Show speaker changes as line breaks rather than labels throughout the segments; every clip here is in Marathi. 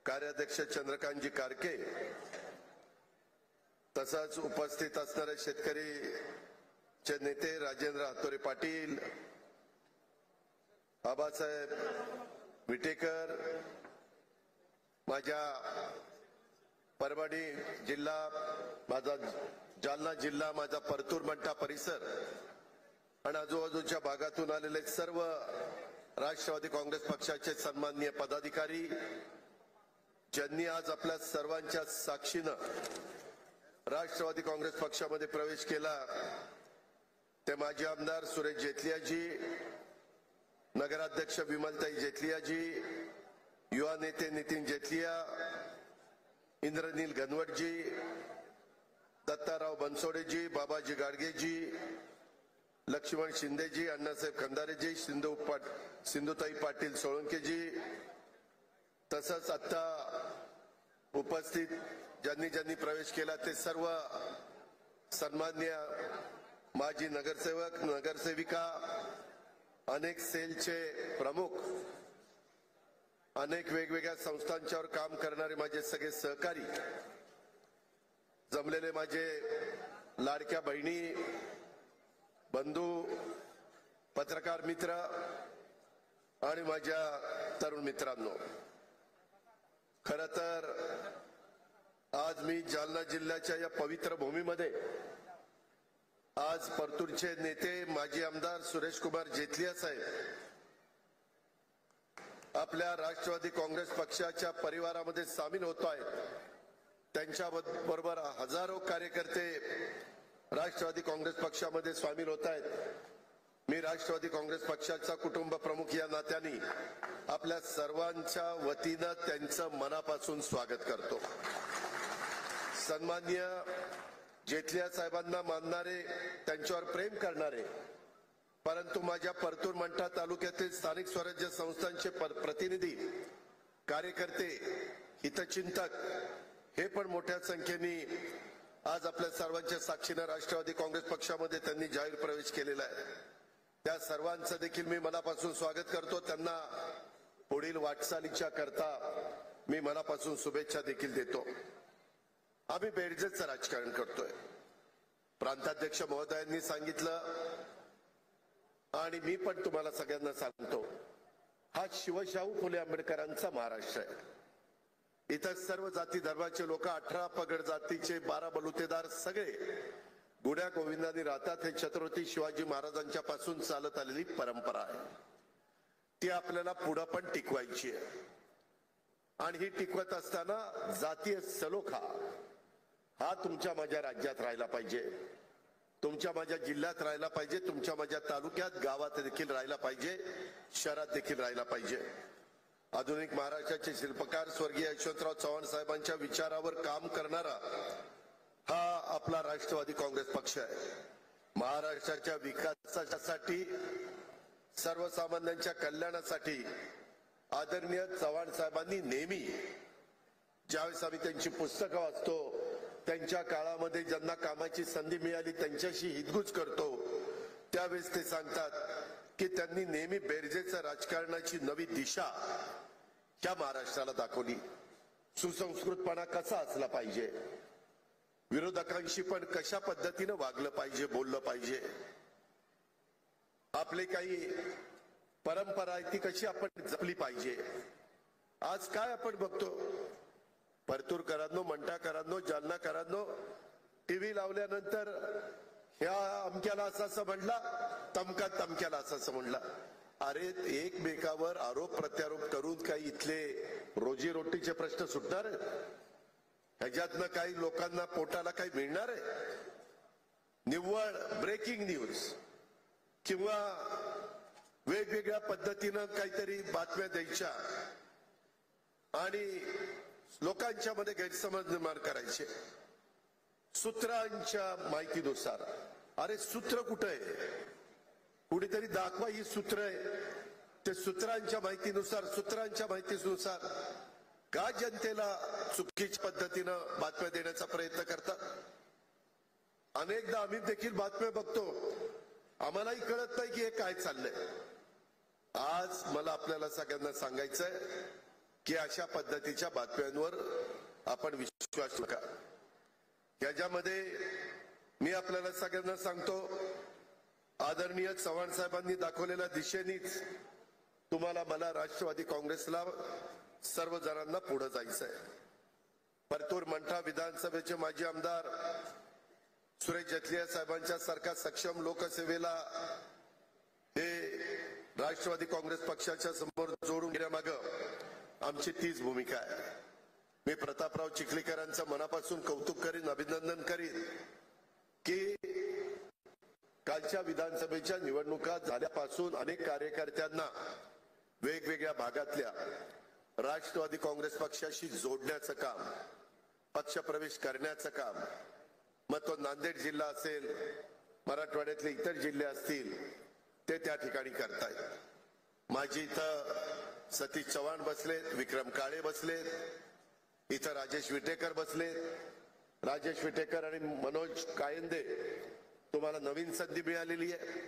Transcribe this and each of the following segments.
कार्याध्यक्ष चंद्रकांतजी कारके, तसंच उपस्थित असणारे शेतकरीचे नेते राजेंद्र हातोरे पाटील, आबासाहेब विटेकर, माझ्या परभणी जिल्हा, माझा जालना जिल्हा, माझा परतूर मंठा परिसर आणि आजूबाजूच्या भागातून आलेले सर्व राष्ट्रवादी काँग्रेस पक्षाचे सन्माननीय पदाधिकारी, ज्यांनी आज आपल्या सर्वांच्या साक्षीनं राष्ट्रवादी काँग्रेस पक्षामध्ये प्रवेश केला, ते माजी आमदार सुरेश जेतलियाजी, नगराध्यक्ष विमलताई जेतलियाजी, युवा नेते नितीन जेतलिया, इंद्रनील घनवटजी, दत्ताराव बनसोडेजी, बाबाजी गाडगेजी, लक्ष्मण शिंदेजी, अण्णासाहेब खंदारेजी, सिंधुताई पाटील सोळंकेजी, तसंच आता उपस्थित ज्यांनी ज्यांनी प्रवेश केला ते सर्व सन्माननीय माजी नगरसेवक, नगरसेविका, अनेक सेलचे प्रमुख, अनेक वेगवेगळ्या संस्थांच्यावर काम करणारे माझे सगळे सहकारी, जमलेले माझे लाडक्या बहिणी, बंधू, पत्रकार मित्र आणि माझ्या तरुण मित्रांनो, खरं तर आज मी जालना जिल्ह्याच्या या पवित्र भूमीमध्ये आज परतूरचे नेते माजी आमदार सुरेश कुमार जेतलिया साहेब आपल्या राष्ट्रवादी काँग्रेस पक्षाच्या परिवारामध्ये सामील होत आहेत. त्यांच्या बरोबर हजारो कार्यकर्ते राष्ट्रवादी काँग्रेस पक्षामध्ये सामील होत आहेत. मी राष्ट्रवादी काँग्रेस पक्षाचा कुटुंब प्रमुख या नात्याने आपल्या सर्वांच्या वतीनं त्यांचं मनापासून स्वागत करतो. सन्माननीय जेतलिया साहेबांना मानणारे, त्यांच्यावर प्रेम करणारे, परंतु माझ्या परतूर मंठा तालुक्यातील स्थानिक स्वराज्य संस्थांचे प्रतिनिधी, कार्यकर्ते, हितचिंतक हे पण मोठ्या संख्येने आज आपल्या सर्वांच्या साक्षीनं राष्ट्रवादी काँग्रेस पक्षामध्ये त्यांनी जाहीर प्रवेश केलेला आहे. त्या सर्वांचं देखील मी मनापासून स्वागत करतो. त्यांना पुढील वाटचालीच्या करता मी मनापासून शुभेच्छा देखील देतो. आम्ही बेरजेचं राजकारण करतोय, प्रांताध्यक्ष महोदयांनी सांगितलं आणि मी पण तुम्हाला सगळ्यांना सांगतो, हा शिवशाहू फुले आंबेडकरांचा महाराष्ट्र आहे. इथं सर्व जाती धर्माचे लोक, 18 पगड जातीचे 12 बलुतेदार सगळे गुड्या गोविंदांनी राहतात. हे छत्रपती शिवाजी महाराजांच्या पासून चालत आलेली परंपरा आहे. ती आपल्याला पुढं पण टिकवायची आहे आणि ही टिकवत असताना जातीय सलोखा हा तुमच्या माझ्या राज्यात राहिला पाहिजे, तुमच्या माझ्या जिल्ह्यात राहिला पाहिजे, तुमच्या माझ्या तालुक्यात, गावात देखील राहिला पाहिजे, शहरात देखील राहिला पाहिजे. आधुनिक महाराष्ट्राचे शिल्पकार स्वर्गीय यशवंतराव चव्हाण साहेबांच्या विचारावर काम करणारा हा आपला राष्ट्रवादी काँग्रेस पक्ष आहे. महाराष्ट्राच्या विकासासाठी, सर्वसामान्यांच्या कल्याणासाठी आदरणीय चव्हाण साहेबांनी नेहमी, ज्यावेळेस आम्ही त्यांची पुस्तकं वाचतो, त्यांच्या काळामध्ये ज्यांना कामाची संधी मिळाली त्यांच्याशी हितगुज करतो, त्यावेळेस ते सांगतात की त्यांनी नेहमी बेरजेचं राजकारणाची नवी दिशा ह्या महाराष्ट्राला दाखवली. सुसंस्कृतपणा कसा असला पाहिजे, विरोधकांशी पण कशा पद्धतीनं वागलं पाहिजे, बोललं पाहिजे, आपले काही परंपरा आहे ती कशी आपण जपली पाहिजे. आज काय आपण बघतो, परतूरकरांनो, मंठाकरांनो, जालनाकरांनो, टीव्ही लावल्यानंतर ह्या अमक्याला असं म्हणला, तमक्याला असं म्हणला. अरे एकमेकावर आरोप प्रत्यारोप करून काही इथले रोजीरोटीचे प्रश्न सुटणार आहेत? ह्याच्यातनं काही लोकांना पोटाला काही मिळणार आहे? निव्वळ ब्रेकिंग न्यूज किंवा वेगवेगळ्या पद्धतीनं काहीतरी बातम्या द्यायच्या आणि लोकांच्या मध्ये गैरसमज निर्माण करायचे सूत्रांच्या माहितीनुसार. अरे सूत्र कुठं आहे? कुणीतरी दाखवा ही सूत्र आहे. ते सूत्रांच्या माहितीनुसार का जनतेला चुकीच्या पद्धतीनं बातम्या देण्याचा प्रयत्न करतात? अनेकदा आम्ही देखील बातम्या बघतो, आम्हालाही कळत नाही की हे काय चाललंय. आज मला आपल्याला सगळ्यांना सांगायचंय की अशा पद्धतीच्या बातम्यांवर आपण विश्वास नका। याच्यामध्ये मी आपल्याला सगळ्यांना सांगतो, आदरणीय चव्हाण साहेबांनी दाखवलेल्या दिशेनेच तुम्हाला मला राष्ट्रवादी काँग्रेसला सर्व जणांना पुढे जायचं आहे। परतूर मंठा विधानसभेचे माजी आमदार सुरेश जैतलिया साहेबांच्या सारखा सक्षम लोकसेवेला हे राष्ट्रवादी काँग्रेस पक्षाच्या समोर जोडून घेण्यामागे आमची तीच भूमिका आहे। मी प्रतापराव चिखलीकरांचं मनापासून कौतुक करीन, अभिनंदन करीन की कालच्या विधानसभेच्या निवडणुका झाल्यापासून अनेक कार्यकर्त्यांना वेगवेगळ्या भागातल्या राष्ट्रवादी काँग्रेस पक्षाशी जोडण्याचं काम, पक्षप्रवेश करण्याचं काम, मग तो नांदेड जिल्हा असेल, मराठवाड्यातले इतर जिल्हे असतील, ते त्या ठिकाणी करतायत। माझी इथं सतीश चव्हाण बसलेत, विक्रम काळे बसलेत, इथं राजेश विटेकर बसलेत। राजेश विटेकर आणि मनोज कायंदे, तुम्हाला नवीन संधी मिळालेली आहे,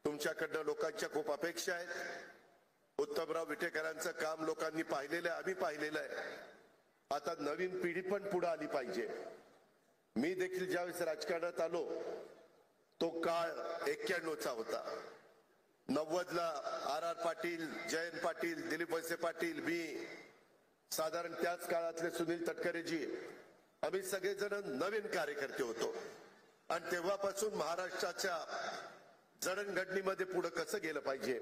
तुमच्याकडनं लोकांच्या खूप अपेक्षा आहेत। उत्तमराव विटेकरांचं काम लोकांनी पाहिलेलं आहे, आम्ही पाहिलेलं आहे। आता नवीन पिढी पण पुढे आली पाहिजे। मी देखील ज्यावेळेस राजकारणात आलो तो काळ 91चा होता। 90ला आर पाटील, जयंत पाटील, दिलीप वळसे पाटील, मी साधारण त्याच काळातले सुनील तटकरेजी, आम्ही सगळेजण नवीन कार्यकर्ते होतो। आणि तेव्हापासून महाराष्ट्राच्या जडणघडणीमध्ये पुढे कसं गेलं पाहिजे,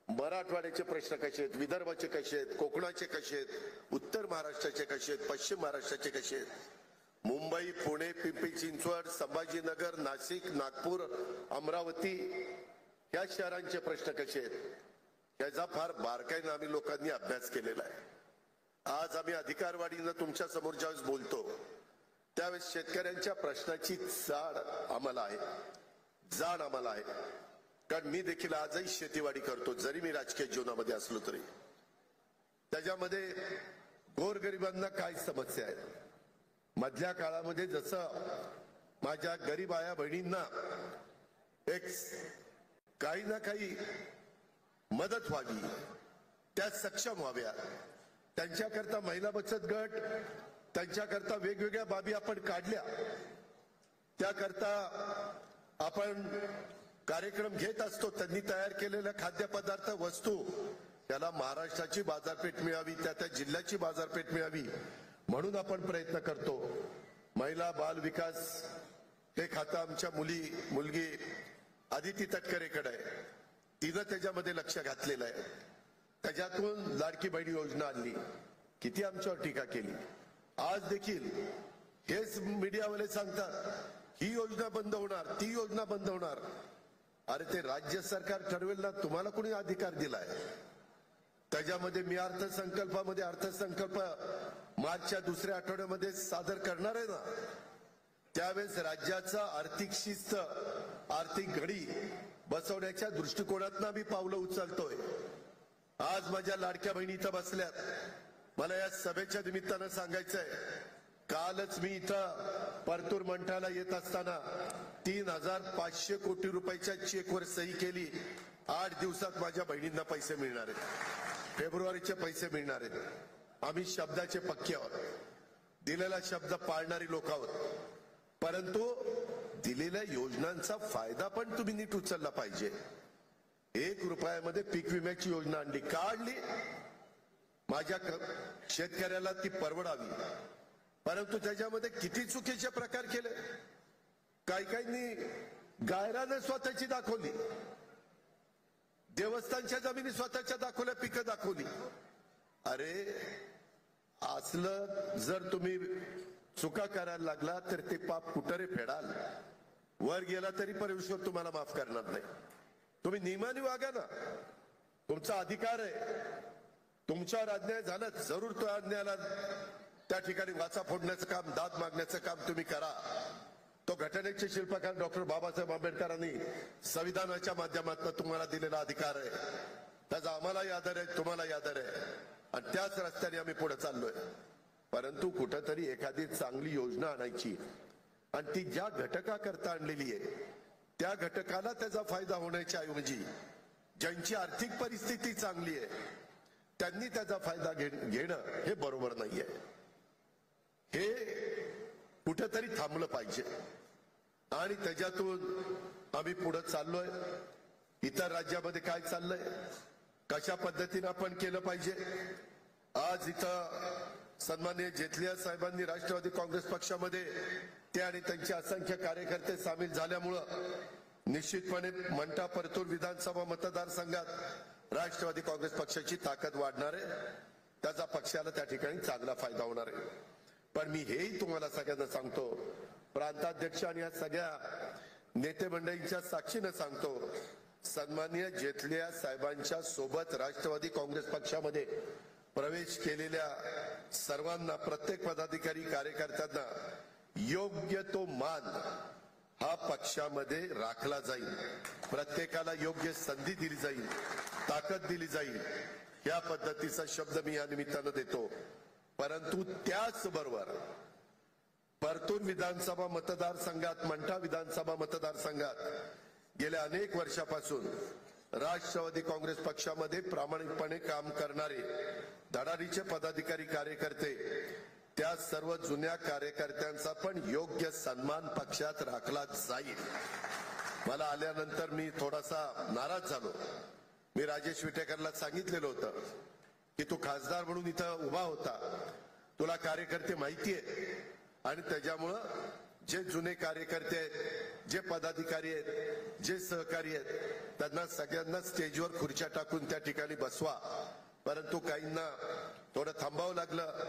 मराठवाड्याचे प्रश्न कसे आहेत, विदर्भाचे कसे आहेत, कोकणाचे कसे आहेत, उत्तर महाराष्ट्राचे कसे आहेत, पश्चिम महाराष्ट्राचे कसे आहेत, मुंबई, पुणे, पिंपरी चिंचवड, संभाजीनगर, नाशिक, नागपूर, अमरावती या शहरांचे प्रश्न कसे आहेत, याचा फार बारकाईने आम्ही लोकांनी अभ्यास केलेला आहे। आज आम्ही अधिकारवाढीनं तुमच्या समोर ज्यावेळेस बोलतो त्यावेळेस शेतकऱ्यांच्या प्रश्नाची जाण आम्हाला आहे, कारण मी देखील आजही शेतीवाडी करतो, जरी मी राजकीय जीवनामध्ये असलो तरी। त्याच्यामध्ये गोरगरिबांना काय समस्या आहेत, मधल्या काळामध्ये जसं माझ्या गरीब आया बहिणींना एक काही ना काही मदत व्हावी, त्या सक्षम व्हाव्या, त्यांच्याकरता महिला बचत गट, त्यांच्याकरता वेगवेगळ्या बाबी आपण काढल्या, त्याकरता आपण कार्यक्रम घेत असतो। त्यांनी तयार केलेल्या खाद्यपदार्थ वस्तू त्याला महाराष्ट्राची बाजारपेठ मिळावी, त्या जिल्ह्याची बाजारपेठ मिळावी म्हणून आपण प्रयत्न करतो। महिला बाल विकास हे खातं आमच्या मुलगी आदिती तटकरेकडे आहे, तिनं त्याच्यामध्ये लक्ष घातलेलं आहे। त्याच्यातून लाडकी बहीण योजना आणली, किती आमच्यावर टीका केली। आज देखील हेच मीडियावाले सांगतात ही योजना बंद होणार, ती योजना बंद होणार। अरे ते राज्य सरकार ठरवेल ना, तुम्हाला कोणी अधिकार दिलाय? त्याच्यामध्ये मी अर्थसंकल्प मार्चच्या दुसऱ्या आठवड्यामध्ये सादर करणार आहे ना, त्यावेळेस राज्याचा आर्थिक शिस्त, आर्थिक घडी बसवण्याच्या दृष्टिकोनातून आम्ही पावलं उचलतोय। आज माझ्या लाडक्या बहिणी इथं बसल्यात, मला या सभेच्या निमित्तानं सांगायचंय, कालच मी इथं परतूर मंठाला येत असताना 3500 कोटी रुपयाच्या चेकवर सही केली। 8 दिवसात माझ्या बहिणींना पैसे मिळणार आहेत, फेब्रुवारीचे पैसे मिळणार आहेत। आम्ही शब्दाचे पक्के आहोत, दिलेला शब्द पाळणारी लोक आहोत, परंतु दिलेल्या योजनांचा फायदा पण तुम्ही नीट उचलला पाहिजे। 1 रुपयामध्ये पीक विम्याची योजना आणली, काढली, माझ्या शेतकऱ्याला ती परवडावी, परंतु त्याच्यामध्ये किती चुकीचे प्रकार केले। काहींनी गायरानं स्वतःची दाखवली, देवस्थानच्या जमिनी स्वतःच्या दाखवल्या, पिकं दाखवली। अरे असलं जर तुम्ही चुका करायला लागला तर ते पाप कुठे फेडाल, वर गेला तरी परमेश्वर तुम्हाला माफ करणार नाही। तुम्ही नियमाने वागा ना, तुमचा अधिकार आहे। तुमच्यावर अन्याय झाला, जरूर तो अन्यायाला त्या ठिकाणी वाचा फोडण्याचं काम, दाद मागण्याचं काम तुम्ही करा। तो घटनेचे शिल्पकार डॉक्टर बाबासाहेब आंबेडकरांनी संविधानाच्या माध्यमातून तुम्हाला दिलेला अधिकार आहे, त्याचा आम्हालाही आदर आहे, तुम्हालाही आदर आहे, आणि त्याच रस्त्याने आम्ही पुढे चाललोय। परंतु कुठंतरी एखादी चांगली योजना आणायची आणि ती ज्या घटकाकरता आणलेली आहे त्या घटकाला त्याचा फायदा होण्याच्या ऐवजी ज्यांची आर्थिक परिस्थिती चांगली आहे त्यांनी त्याचा फायदा घेणं हे बरोबर नाहीये. हे कुठेतरी थांबलं पाहिजे आणि त्याच्यातून आम्ही पुढे चाललोय. इतर राज्यामध्ये काय चाललंय, कशा पद्धतीने आपण केलं पाहिजे. आज इथं सन्माननीय जेटली साहेबांनी राष्ट्रवादी काँग्रेस पक्षामध्ये ते आणि त्यांचे असंख्य कार्यकर्ते सामील झाल्यामुळं निश्चितपणे मंठा परतूर विधानसभा मतदारसंघात राष्ट्रवादी काँग्रेस पक्षाची ताकद वाढणार आहे. त्याचा पक्षाला त्या ठिकाणी चांगला फायदा होणार आहे. पण मी हेही तुम्हाला सगळ्यांना सांगतो, प्रांताध्यक्ष आणि या सगळ्या नेते मंडळींच्या साक्षीने सांगतो, सन्माननीय जेटली साहेबांच्या सोबत राष्ट्रवादी काँग्रेस पक्षामध्ये प्रवेश केलेल्या सर्वांना, प्रत्येक पदाधिकारी कार्यकर्त्यांना योग्य तो मान हा पक्षामध्ये राखला जाईल. प्रत्येकाला योग्य संधी दिली जाईल, ताकद दिली जाईल. या पद्धतीचा शब्द मी या निमित्तानं देतो. परंतु त्याचबरोबर परतूर विधानसभा मतदारसंघात, मंठा विधानसभा मतदारसंघात गेल्या अनेक वर्षापासून राष्ट्रवादी काँग्रेस पक्षामध्ये प्रामाणिकपणे काम करणारे धडाडीचे पदाधिकारी कार्यकर्ते, त्या सर्व जुन्या कार्यकर्त्यांचा पण योग्य सन्मान पक्षात राखला जाईल. मला आल्यानंतर मी थोडासा नाराज झालो. मी राजेश विटेकरला सांगितलेलं होतं की तू खासदार म्हणून इथं उभा होता, तुला कार्यकर्ते माहिती आहे आणि त्याच्यामुळं जे जुने कार्यकर्ते आहेत, जे पदाधिकारी आहेत, जे सहकारी आहेत, त्यांना सगळ्यांना स्टेजवर खुर्च्या टाकून त्या ठिकाणी बसवा. परंतु काहींना थोडं थांबावं लागलं,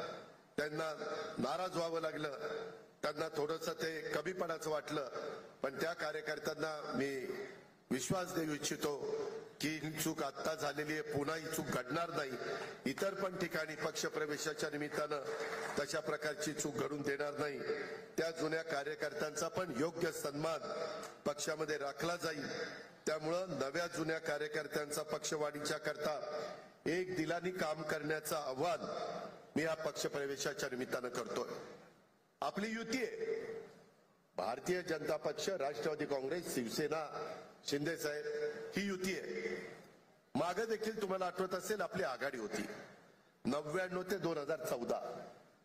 त्यांना नाराज व्हावं लागलं, त्यांना थोडंसं ते कमीपणाचं वाटलं. पण त्या कार्यकर्त्यांना मी विश्वास देऊ इच्छितो की ही चूक आता झालेली आहे, पुन्हा ही चूक घडणार नाही. इतर पण ठिकाणी पक्ष प्रवेशाच्या निमित्तानं तशा प्रकारची चूक घडून देणार नाही. त्या जुन्या कार्यकर्त्यांचा पण योग्य सन्मान पक्षामध्ये राखला जाईल. त्यामुळं नव्या जुन्या कार्यकर्त्यांचा पक्षवाढीच्या करता एक दिलानी काम करण्याचं आव्हान मी या पक्ष प्रवेशाच्या निमित्तानं करतोय. आपली युती आहे, भारतीय जनता पक्ष, राष्ट्रवादी काँग्रेस, शिवसेना, शिंदे साहेब, ही युती आहे. मागे देखील तुम्हाला आठवत असेल आपली आघाडी होती. 99 ते 2014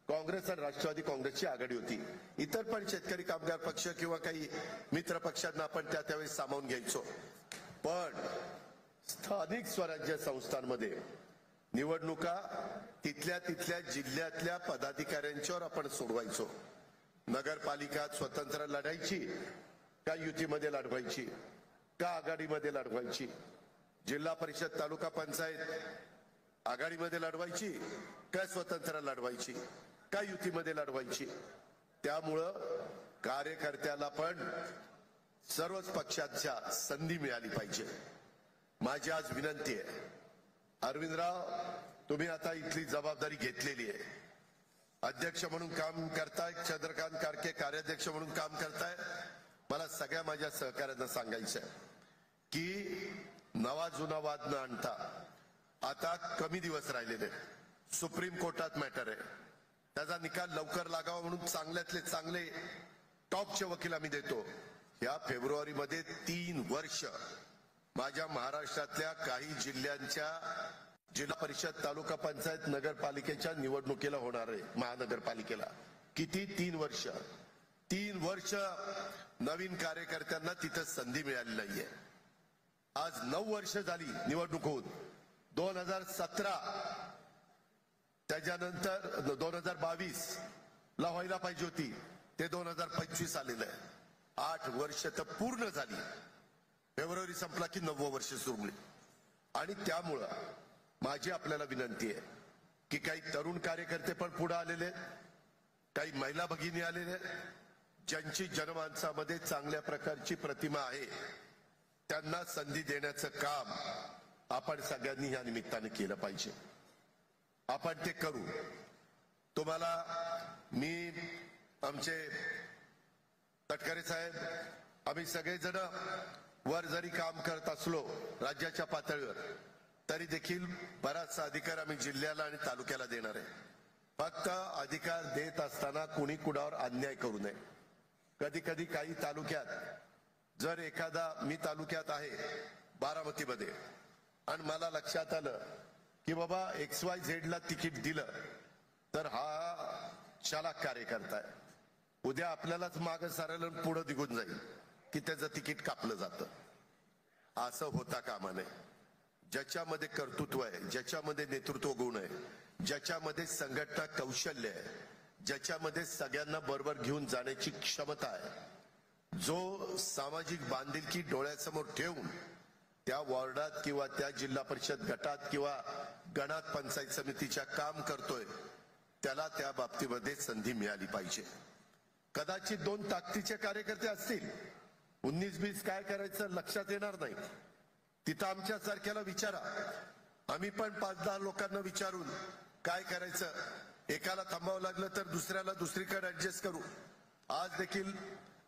काँग्रेस आणि राष्ट्रवादी काँग्रेसची आघाडी होती. इतर पण शेतकरी कामगार पक्ष किंवा काही मित्र पक्षांना आपण त्यावेळेस सामावून घ्यायचो. पण स्थानिक स्वराज्य संस्थांमध्ये निवडणुका तिथल्या जिल्ह्यातल्या पदाधिकाऱ्यांच्यावर आपण सोडवायचो. नगरपालिका स्वतंत्र लढायची का युतीमध्ये लढवायची का आघाडीमध्ये लढवायची, जिल्हा परिषद तालुका पंचायत आघाडीमध्ये लढवायची का स्वतंत्र लढवायची का युतीमध्ये लढवायची. त्यामुळं कार्यकर्त्याला पण सर्वच पक्षाच्या संधी मिळाली पाहिजे. माझी आज विनंती आहे, अरविंदराव, तुम्ही आता इथली जबाबदारी घेतलेली आहे, अध्यक्ष म्हणून काम करताय, चंद्रकांत कारके कार्याध्यक्ष म्हणून काम करताय. मला सगळ्या माझ्या सहकार्यांना सांगायचं आहे की नवा जुना वाद न आणता आता कमी दिवस राहिलेले, सुप्रीम कोर्टात मॅटर आहे, त्याचा निकाल लवकर लागावा म्हणून चांगल्यातले चांगले टॉपचे वकील आम्ही देतो. या फेब्रुवारीमध्ये 3 वर्ष माझ्या महाराष्ट्रातल्या काही जिल्ह्यांच्या जिल्हा परिषद तालुका पंचायत नगरपालिकेच्या निवडणुकीला होणार आहे. महानगरपालिकेला किती 3 वर्ष 3 वर्ष नवीन कार्यकर्त्यांना तिथं संधी मिळाली नाहीये. आज 9 वर्ष झाली निवडणूक होऊन. 2017 त्याच्यानंतर 2022 ला व्हायला पाहिजे होती, ते 2025 आलेलं आहे. 8 वर्ष तर पूर्ण झाली. फेब्रुवारी संपला की 9वं वर्ष सुरू. आणि त्यामुळं माझी आपल्याला विनंती आहे की काही तरुण कार्यकर्ते पण पुढे आलेले, काही महिला भगिनी आलेले, ज्यांची जनमानसामध्ये चांगल्या प्रकारची प्रतिमा आहे, त्यांना संधी देण्याचं काम आपण सगळ्यांनी या निमित्ताने केलं पाहिजे. आपण ते करू. तुम्हाला मी, आमचे तटकरे साहेब, आम्ही सगळेजण वर जरी काम करत असलो राज्याच्या पातळीवर, तरी देखील बराचसा अधिकार आम्ही जिल्ह्याला आणि तालुक्याला देणार आहे. फक्त अधिकार देत असताना कुणी कुणावर अन्याय करू नये. कधी कधी काही तालुक्यात जर एखादा, मी तालुक्यात आहे बारामतीमध्ये, आणि मला लक्षात आलं की बाबा XYZ ला तिकीट दिलं तर हा चालाक कार्यकर्ता आहे, उद्या आपल्यालाच मागं सारायला पुढे निघून जाईल की त्याचं तिकीट कापलं जातं. असं होता कामा नये. ज्याच्यामध्ये कर्तृत्व आहे, ज्याच्यामध्ये नेतृत्व गुण आहे, ज्याच्यामध्ये संघटना कौशल्य आहे, ज्याच्यामध्ये सगळ्यांना बरोबर घेऊन जाण्याची क्षमता आहे, जो सामाजिक बांधिलकी डोळ्यासमोर ठेवून त्या वॉर्डात किंवा त्या जिल्हा परिषद गटात किंवा गणात पंचायत समितीच्या काम करतोय, त्याला त्या बाबतीमध्ये संधी मिळाली पाहिजे. कदाचित 2 ताकदीचे कार्यकर्ते असतील, 19-20 काय करायचं लक्षात येणार नाही. तिथं आमच्या सारख्याला विचारा, आम्ही पण 5-10 लोकांना विचारून काय करायचं, एकाला थांबावं लागलं तर दुसऱ्याला दुसरीकडे ऍडजस्ट करू. आज देखील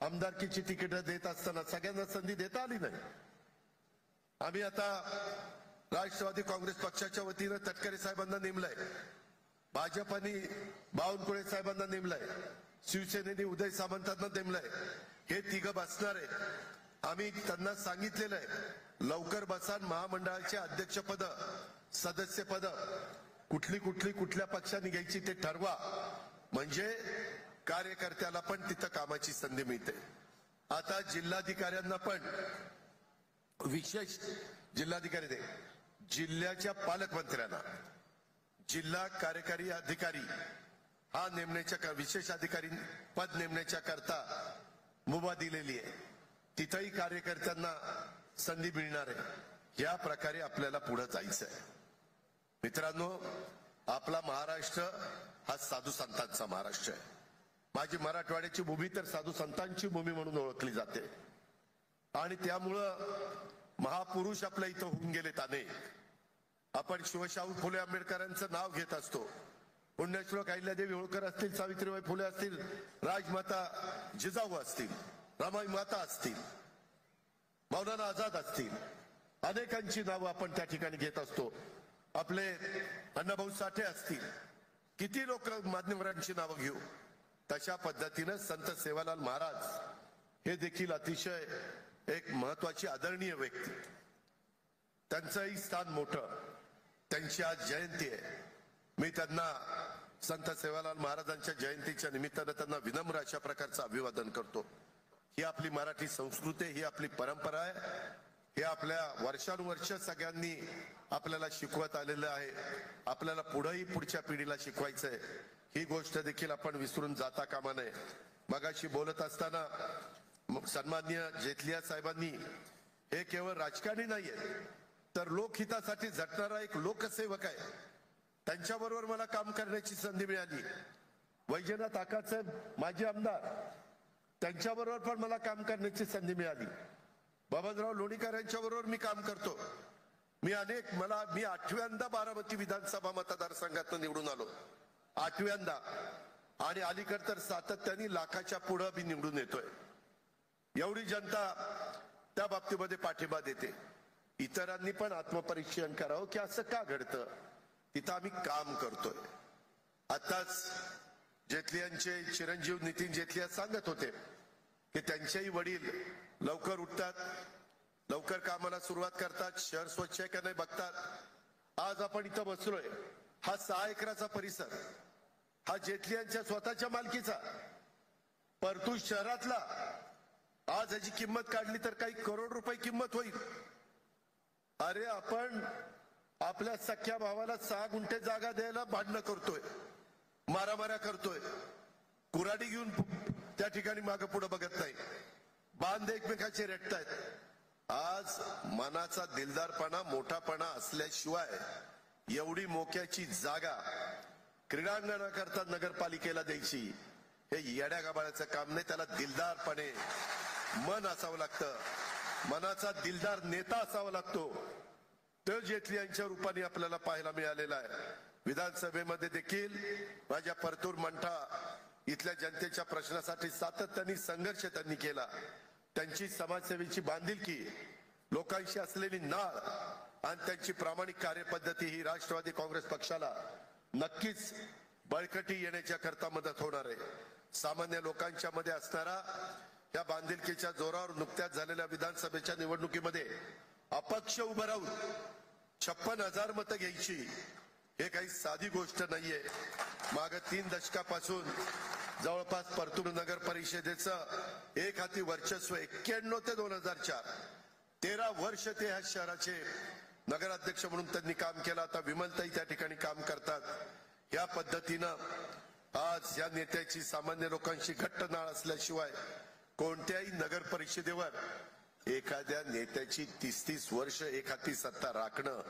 आमदारकीची तिकीट देत असताना सगळ्यांना संधी देता आली नाही. आम्ही आता राष्ट्रवादी काँग्रेस पक्षाच्या वतीनं तटकरे साहेबांना नेमलंय, भाजपाने बावनकुळे साहेबांना नेमलंय, शिवसेनेने उदय सामंतांना नेमलंय. हे तिघं बसणार आहे. आम्ही त्यांना सांगितलेलं आहे लवकर बसा, महामंडळाचे अध्यक्षपद सदस्यपद कुठल्या पक्षाने घ्यायची ते ठरवा, म्हणजे कार्यकर्त्याला पण तिथं कामाची संधी मिळते. आता जिल्हाधिकाऱ्यांना पण विशेष जिल्हाधिकारी दे, जिल्ह्याच्या पालकमंत्र्यांना जिल्हा कार्यकारी अधिकारी हा नेमण्याच्या विशेष अधिकारी पद नेमण्याच्या करता मुभा दिलेली आहे. तिथंही कार्यकर्त्यांना संधी मिळणार आहे. या प्रकारे आपल्याला पुढे जायचं आहे. मित्रांनो, आपला महाराष्ट्र हा साधू संतांचा महाराष्ट्र आहे. माझी मराठवाड्याची भूमी तर साधू संतांची भूमी म्हणून ओळखली जाते. आणि त्यामुळं महापुरुष आपल्या इथं होऊन गेलेत अनेक. आपण शिवशाहू फुले आंबेडकरांचं नाव घेत असतो. पुण्यश्लोक अहिल्यादेवी होळकर असतील, सावित्रीबाई फुले असतील, राजमाता जिजाऊ असतील, रमाई माता असतील, मौलाना आझाद असतील, अनेकांची नावं आपण त्या ठिकाणी घेत असतो. आपले अण्णाभाऊ साठे असतील, किती लोक मान्यवरांची नावं घेऊ. तशा पद्धतीनं संत सेवालाल महाराज हे देखील अतिशय एक महत्वाची आदरणीय व्यक्ती. त्यांचंही स्थान मोठं. त्यांची आज जयंती आहे. मी त्यांना संत सेवालाल महाराजांच्या जयंतीच्या निमित्तानं त्यांना विनम्र अशा प्रकारचं अभिवादन करतो. ही आपली मराठी संस्कृती आहे, ही आपली परंपरा आहे. हे आपल्या वर्षानुवर्ष सगळ्यांनी आपल्याला शिकवत आलेलं आहे. आपल्याला पुढेही पुढच्या पिढीला शिकवायचंय. ही गोष्ट देखील आपण विसरून जाता कामा नये. मगाशी बोलत असताना सन्माननीय जेतलिया साहेबांनी हे केवळ राजकारणी नाहीये तर लोकहितासाठी झटणारा एक लोकसेवक आहे. त्यांच्याबरोबर मला काम करण्याची संधी मिळाली. वैजनाथ आकासाहेब माजी आमदार, त्यांच्याबरोबर पण मला काम करण्याची संधी मिळाली. बबनराव लोणीकर यांच्या बरोबर मी काम करतो. मी 8व्यांदा बारामती विधानसभा मतदारसंघातून निवडून आलो, 8व्यांदा. आणि अलीकडे तर सातत्याने लाखाच्या पुढे मी निवडून येतोय. एवढी जनता त्या बाबतीमध्ये पाठिंबा देते. इतरांनी पण आत्मपरीक्षण करावं की असं का घडतं. तिथं आम्ही काम करतोय. आताच जेटलियांचे चिरंजीव नितीन जेटलिया सांगत होते की त्यांचेही वडील लवकर उठतात, लवकर कामाला सुरुवात करतात, शहर स्वच्छ आहे का नाही बघतात. आज आपण इथं बसलोय, हा 6 एकराचा परिसर हा जेटलियांच्या स्वतःच्या मालकीचा, परतूर शहरातला. आज याची किंमत काढली तर काही करोड रुपये किंमत होईल. अरे आपण आपल्या सख्या भावाला 6 गुंठे जागा द्यायला भांडणं करतोय, मारामाऱ्या करतोय, कुऱ्हाडी घेऊन त्या ठिकाणी मागे पुढे बघत नाही, बांध एकमेकाचे रेटतायत. आज मनाचा दिलदारपणा मोठापणा असल्याशिवाय एवढी मोक्याची जागा क्रीडांगणाकरता नगरपालिकेला द्यायची हे येड्या गाबाळ्याचं काम नाही. त्याला दिलदारपणे मन असावं लागतं, मनाचा दिलदार नेता असावा लागतो. तो जेटली यांच्या रूपाने आपल्याला पाहायला मिळालेला आहे. विधानसभेमध्ये देखील माझ्या परतूर मंठा इथल्या जनतेच्या प्रश्नासाठी सातत्याने संघर्ष त्यांनी केला. त्यांची समाजसेवेची बांधिलकी, लोकांशी असलेली नाळ आणि त्यांची प्रामाणिक कार्यपद्धती ही राष्ट्रवादी काँग्रेस पक्षाला नक्कीच बळकटी येण्याच्या करता मदत होणार आहे. सामान्य लोकांच्या मध्ये असणारा या बांधिलकीच्या जोरावर नुकत्याच झालेल्या विधानसभेच्या निवडणुकीमध्ये अपक्ष उभं राहून 56,000 मतं घ्यायची हे काही साधी गोष्ट नाहीये. माग 3 दशकापासून जवळपास परतूर नगर परिषदेचं एक हाती वर्चस्व 91 ते 2004 13 वर्ष ते ह्या शहराचे नगराध्यक्ष म्हणून त्यांनी काम केलं. आता विमलताई त्या ठिकाणी काम करतात. या पद्धतीनं आज या नेत्याची सामान्य लोकांशी घट्ट नाळ असल्याशिवाय कोणत्याही नगर परिषदेवर एखाद्या नेत्याची 30-30 वर्ष एक हाती सत्ता राखणं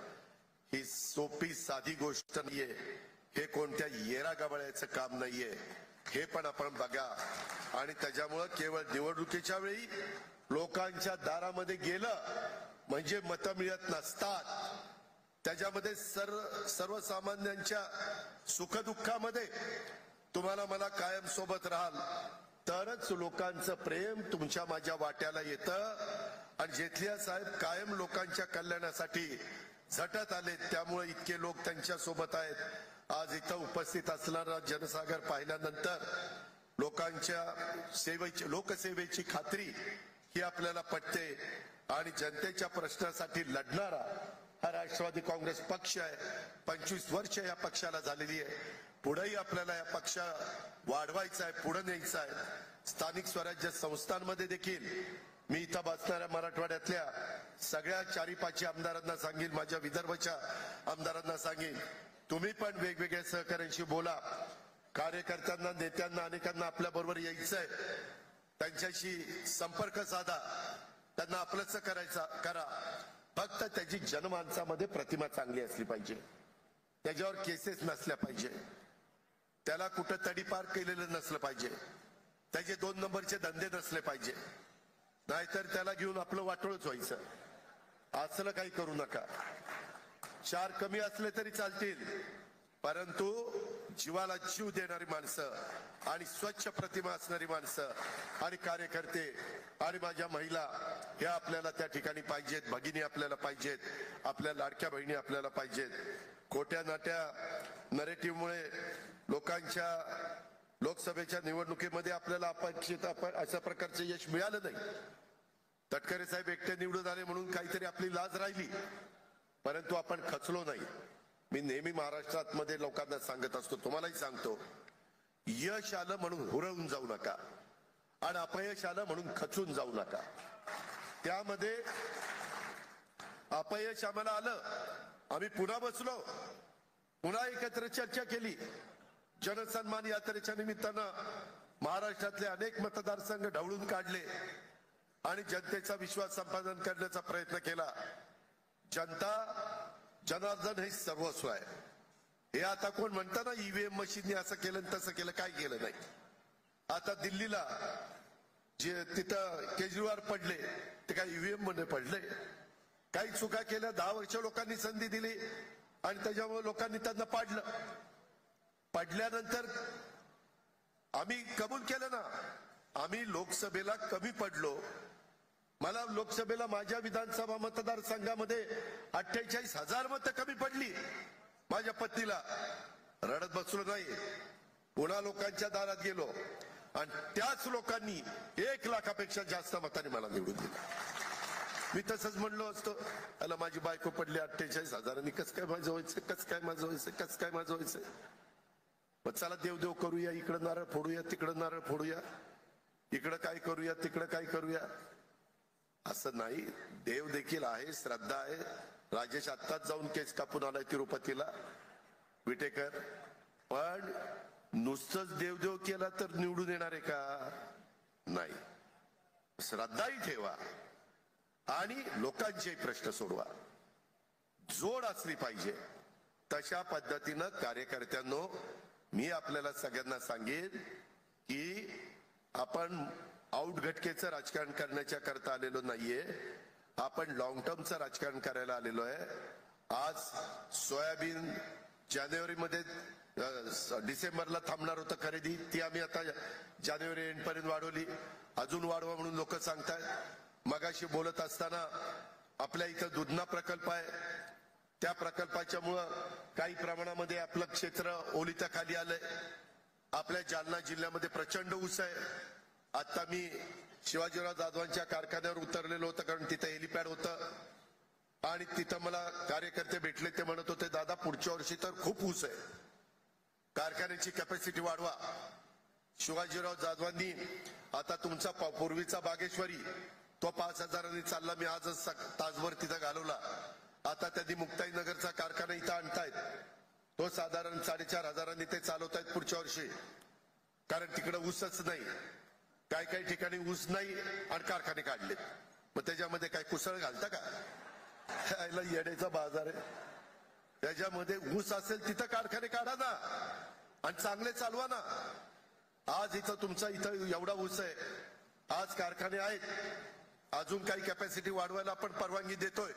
ही सोपी साधी गोष्ट नाहीये. हे कोणत्या येरा गबाळ्याचं काम नाहीये. हे पण आपण बघा. आणि त्याच्यामुळं केवळ निवडणुकीच्या वेळी लोकांच्या दारामध्ये गेलं म्हणजे मतं मिळत नसतात. त्याच्यामध्ये सर्वसामान्यांच्या सुखदुःखामध्ये तुम्हाला मला कायम सोबत राहाल तरच लोकांचं प्रेम तुमच्या माझ्या वाट्याला येतं. आणि जेठलिया साहेब कायम लोकांच्या कल्याणासाठी झटत आले, त्यामुळे इतके लोक त्यांच्या सोबत आहेत. आज इथं उपस्थित असणारा जनसागर पाहिल्यानंतर लोकांच्या सेवेची लोकसेवेची खात्री ही आपल्याला पटते. आणि जनतेच्या प्रश्नासाठी लढणारा हा राष्ट्रवादी काँग्रेस पक्ष आहे. 25 वर्ष या पक्षाला झालेली आहे. पुढेही आपल्याला या पक्ष वाढवायचा आहे, पुढे न्यायचा आहे. स्थानिक स्वराज्य संस्थांमध्ये देखील मी इथं बसणाऱ्या मराठवाड्यातल्या सगळ्या 4-5 आमदारांना सांगेन, माझ्या विदर्भच्या आमदारांना सांगेन, तुम्ही पण वेगवेगळ्या सहकाऱ्यांशी बोला. कार्यकर्त्यांना, नेत्यांना, अनेकांना आपल्या बरोबर यायचंय, त्यांच्याशी संपर्क साधा, त्यांना आपलंच करा. फक्त त्याची जनमानसामध्ये प्रतिमा चांगली असली पाहिजे. त्याच्यावर केसेस नसल्या पाहिजे. त्याला कुठं तडीपार केलेलं नसलं पाहिजे. त्याचे 2 नंबरचे धंदे नसले पाहिजे. नाहीतर त्याला घेऊन आपलं वाटोळच व्हायचं. असलं काही करू नका. 4 कमी असले तरी चालतील, परंतु जीवाला जीव देणारी माणसं आणि स्वच्छ प्रतिमा असणारी माणसं आणि कार्यकर्ते आणि माझ्या महिला ह्या आपल्याला त्या ठिकाणी पाहिजेत. भगिनी आपल्याला पाहिजेत. आपल्या लाडक्या बहिणी आपल्याला पाहिजेत. खोट्या नाट्या नरेटिव्हमुळे लोकांच्या लोकसभेच्या निवडणुकीमध्ये आपल्याला अपेक्षित अशा प्रकारचे यश मिळालं नाही. तटकरे साहेब एकटे निवडून आले म्हणून काहीतरी आपली लाज राहिली, परंतु आपण खचलो नाही. मी नेहमी महाराष्ट्रात मध्ये लोकांना सांगत असतो, तुम्हालाही सांगतो, यश आलं म्हणून हुरळून जाऊ नका आणि अपयश आलं म्हणून खचून जाऊ नका. त्यामध्ये अपयश आम्हाला आलं, आम्ही पुन्हा बसलो, पुन्हा एकत्र चर्चा केली. जनसन्मान यात्रेच्या निमित्तानं महाराष्ट्रातले अनेक मतदारसंघ ढवळून काढले आणि जनतेचा विश्वास संपादन करण्याचा प्रयत्न केला. जनता जनार्दन हे सर्वस्व आहे. हे आता कोण म्हणतं ना ईव्हीएम मशीनने असं केलं तसं केलं, काय केलं नाही. आता दिल्लीला जे तिथं केजरीवाल पडले ते काय ईव्हीएम मध्ये पडले? काही चुका केल्या, 10 वर्ष लोकांनी संधी दिली आणि त्याच्यामुळे लोकांनी त्यांना पाडलं. पडल्यानंतर आम्ही कबूल केलं ना, आम्ही लोकसभेला कमी पडलो. मला लोकसभेला माझ्या विधानसभा मतदारसंघामध्ये 48,000 मतं कमी पडली. माझ्या पत्नीला रडत बसलो नाही, पुन्हा लोकांच्या दारात गेलो आणि त्याच लोकांनी 1 लाखापेक्षा जास्त मतांनी मला निवडून दिलं. मी तसंच म्हणलो असतो, अला माझी बायको पडली 48,000, कस काय माझं व्हायचं, कस काय माझं व्हायचं, कस काय माझं व्हायचं. मग चला देवदेव करूया, इकडं नारळ फोडूया, तिकडं नारळ फोडूया, इकडं काय करूया, तिकडं काय करूया. असं नाही. देव देखील आहे, श्रद्धा आहे. राजेश आत्ताच जाऊन केस कापून आलाय तिरुपतीला, विटेकर. पण नुसतंच देवदेव केला तर निवडून येणार आहे का? नाही. श्रद्धाही ठेवा आणि लोकांचे प्रश्न सोडवा. जोड असली पाहिजे. तशा पद्धतीनं कार्यकर्त्यांनो मी आपल्याला सगळ्यांना सांगेन की आपण आउटघटकेचं राजकारण करण्याच्या करता आलेलो नाहीये. आपण लॉंग टर्मचं राजकारण करायला आलेलो आहे. आज सोयाबीन जानेवारीमध्ये डिसेंबरला थांबणार होतं खरेदी, ती आम्ही आता जानेवारी एंड पर्यंत वाढवली. अजून वाढवा म्हणून लोक सांगतायत. मगाशी बोलत असताना आपल्या इथं दुधना प्रकल्प आहे, त्या प्रकल्पाच्या मुळे काही प्रमाणामध्ये आपलं क्षेत्र ओलिताखाली आलंय. आपल्या जालना जिल्ह्यामध्ये प्रचंड ऊस आहे. आता मी शिवाजीराव जाधवांच्या कारखान्यावर उतरलेलो होतं, कारण तिथं हेलिपॅड होतं. आणि तिथं मला कार्यकर्ते भेटले, ते म्हणत होते दादा पुढच्या वर्षी तर खूप ऊस आहे, कारखान्याची कॅपॅसिटी वाढवा. शिवाजीराव जाधवांनी आता तुमचा पूर्वीचा बागेश्वरी तो 5,000 चालला, मी आजच तासभर तिथं घालवला. आता त्यांनी मुक्ताईनगरचा कारखाना इथं आणतायत, तो साधारण 4,500 ते चालवतायत पुढच्या वर्षी, कारण तिकडे ऊसच नाही. काही ठिकाणी ऊस नाही आणि कारखाने काढलेत, मग त्याच्यामध्ये काय कुसळ घालता का? यायला येण्याचा बाजार आहे. त्याच्यामध्ये ऊस असेल तिथं कारखाने काढा ना आणि चांगले चालवा ना. आज इथं तुमचा इथं एवढा ऊस आहे, आज कारखाने आहेत, अजून काही कॅपॅसिटी वाढवायला आपण परवानगी देतोय.